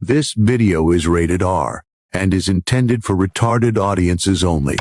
This video is rated R and is intended for retarded audiences only.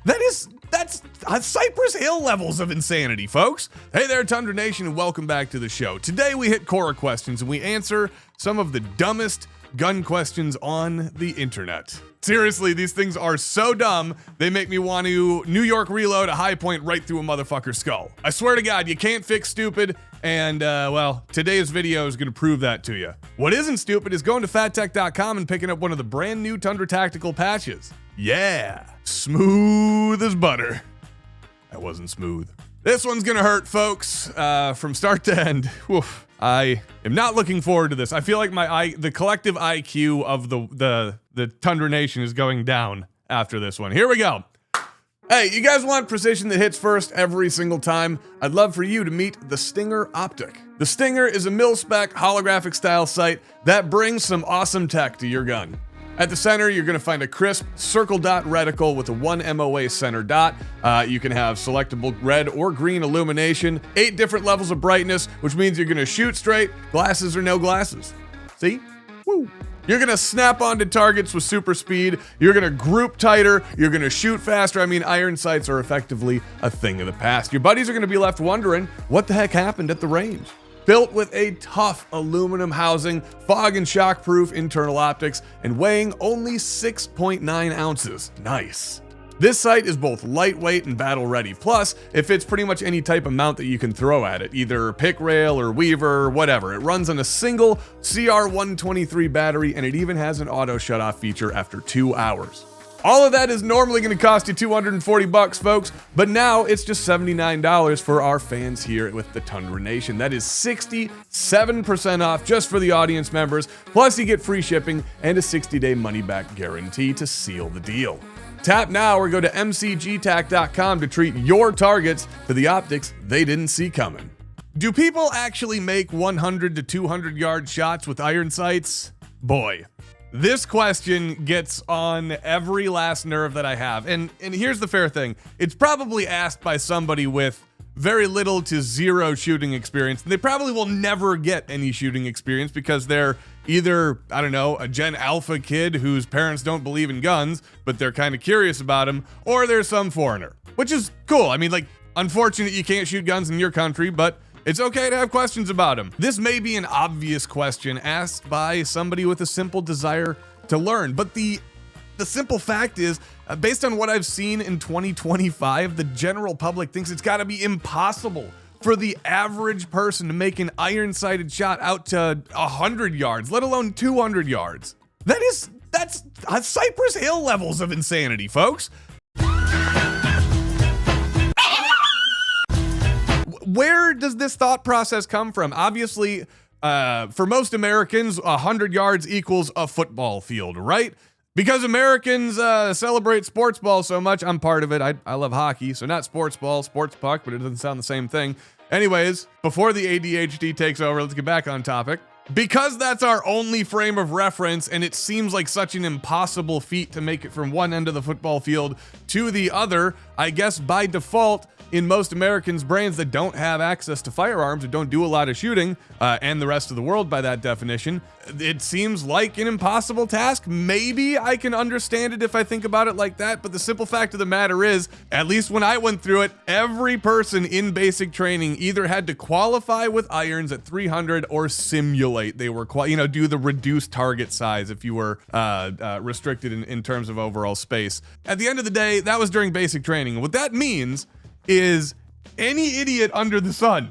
That's Cypress Hill levels of insanity, folks. Hey there, Tundra Nation, and welcome back to the show. Today we hit Quora questions and we answer some of the dumbest gun questions on the internet. Seriously, these things are so dumb, they make me want to New York reload a high point right through a motherfucker's skull. I swear to God, you can't fix stupid, and well, today's video is going to prove that to you. What isn't stupid is going to fattech.com and picking up one of the brand new Tundra Tactical patches. Yeah, smooth as butter. That wasn't smooth. This one's gonna hurt, folks, from start to end. Oof. I am not looking forward to this. I feel like the collective IQ of the Tundra Nation is going down after this one. Here we go. Hey, you guys want precision that hits first every single time? I'd love for you to meet the Stinger Optic. The Stinger is a mil-spec holographic style sight that brings some awesome tech to your gun. At the center, you're going to find a crisp circle dot reticle with a 1 MOA center dot. You can have selectable red or green illumination, 8 different levels of brightness, which means you're going to shoot straight, glasses or no glasses. See? Woo! You're going to snap onto targets with super speed, you're going to group tighter, you're going to shoot faster. I mean, iron sights are effectively a thing of the past. Your buddies are going to be left wondering what the heck happened at the range. Built with a tough aluminum housing, fog and shock proof internal optics, and weighing only 6.9 ounces. Nice. This sight is both lightweight and battle ready. Plus, it fits pretty much any type of mount that you can throw at it, either pick rail or weaver, whatever. It runs on a single CR123 battery, and it even has an auto shutoff feature after 2 hours. All of that is normally going to cost you $240, folks, but now it's just $79 for our fans here with the Tundra Nation. That is 67% off just for the audience members, plus you get free shipping and a 60-day money-back guarantee to seal the deal. Tap now or go to mcgtac.com to treat your targets to the optics they didn't see coming. Do people actually make 100 to 200 yard shots with iron sights? Boy. This question gets on every last nerve that I have. And here's the fair thing. It's probably asked by somebody with very little to zero shooting experience. They probably will never get any shooting experience because they're either, I don't know, a Gen Alpha kid whose parents don't believe in guns, but they're kind of curious about them, or they're some foreigner, which is cool. I mean, like, unfortunate you can't shoot guns in your country, but it's okay to have questions about them. This may be an obvious question asked by somebody with a simple desire to learn, but the simple fact is, based on what I've seen in 2025, the general public thinks it's got to be impossible for the average person to make an iron-sighted shot out to 100 yards, let alone 200 yards. That's Cypress Hill levels of insanity, folks. Where does this thought process come from? Obviously, for most Americans, 100 yards equals a football field, right? Because Americans celebrate sports ball so much, I'm part of it. I love hockey, so not sports ball, sports puck, but it doesn't sound the same thing. Anyways, before the ADHD takes over, let's get back on topic. Because that's our only frame of reference, and it seems like such an impossible feat to make it from one end of the football field to the other, I guess by default, in most Americans' brains that don't have access to firearms or don't do a lot of shooting, and the rest of the world by that definition, it seems like an impossible task. Maybe I can understand it if I think about it like that, but the simple fact of the matter is, at least when I went through it, every person in basic training either had to qualify with irons at 300 or simulate. They were, do the reduced target size if you were restricted in terms of overall space. At the end of the day, that was during basic training. What that means is any idiot under the sun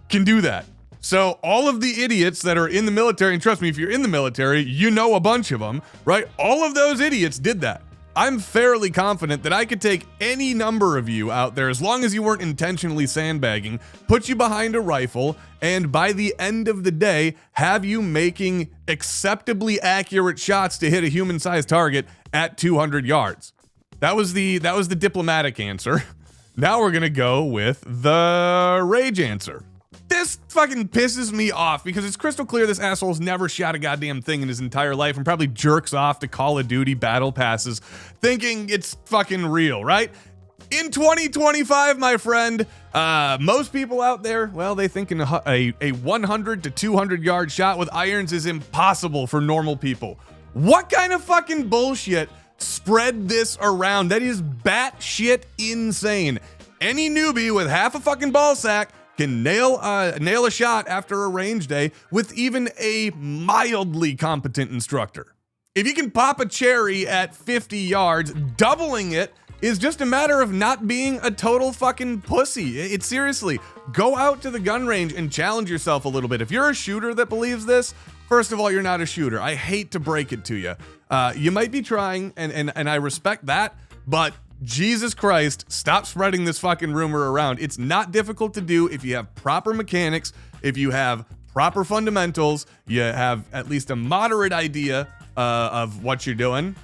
can do that. So all of the idiots that are in the military, and trust me, if you're in the military, you know a bunch of them, right? All of those idiots did that. I'm fairly confident that I could take any number of you out there, as long as you weren't intentionally sandbagging, put you behind a rifle, and by the end of the day, have you making acceptably accurate shots to hit a human-sized target at 200 yards. That was the diplomatic answer. Now we're gonna go with the rage answer. This fucking pisses me off because it's crystal clear this asshole's never shot a goddamn thing in his entire life and probably jerks off to Call of Duty battle passes thinking it's fucking real, right? In 2025, my friend, Most people out there, well, they think a 100 to 200 yard shot with irons is impossible for normal people. What kind of fucking bullshit spread this around? That is batshit insane. Any newbie with half a fucking ball sack can nail a shot after a range day with even a mildly competent instructor. If you can pop a cherry at 50 yards, doubling it is just a matter of not being a total fucking pussy. It's seriously, go out to the gun range and challenge yourself a little bit. If you're a shooter that believes this, first of all, you're not a shooter. I hate to break it to you. You might be trying, and I respect that, but Jesus Christ, stop spreading this fucking rumor around. It's not difficult to do if you have proper mechanics, if you have proper fundamentals, you have at least a moderate idea of what you're doing,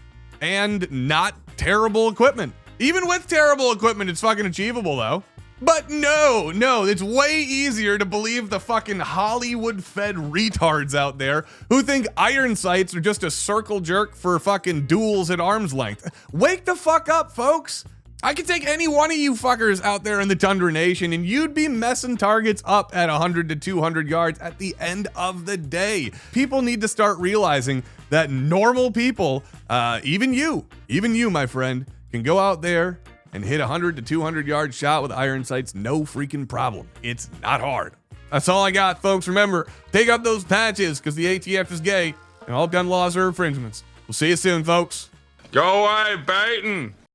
and not terrible equipment. Even with terrible equipment, it's fucking achievable though. But no, it's way easier to believe the fucking Hollywood-fed retards out there who think iron sights are just a circle jerk for fucking duels at arm's length. Wake the fuck up, folks. I could take any one of you fuckers out there in the Tundra Nation and you'd be messing targets up at 100 to 200 yards at the end of the day. People need to start realizing that normal people, even you, my friend, can go out there and hit 100 to 200 yard shot with iron sights, no freaking problem. It's not hard. That's all I got, folks. Remember, take up those patches because the ATF is gay and all gun laws are infringements. We'll see you soon, folks. Go away, Baton.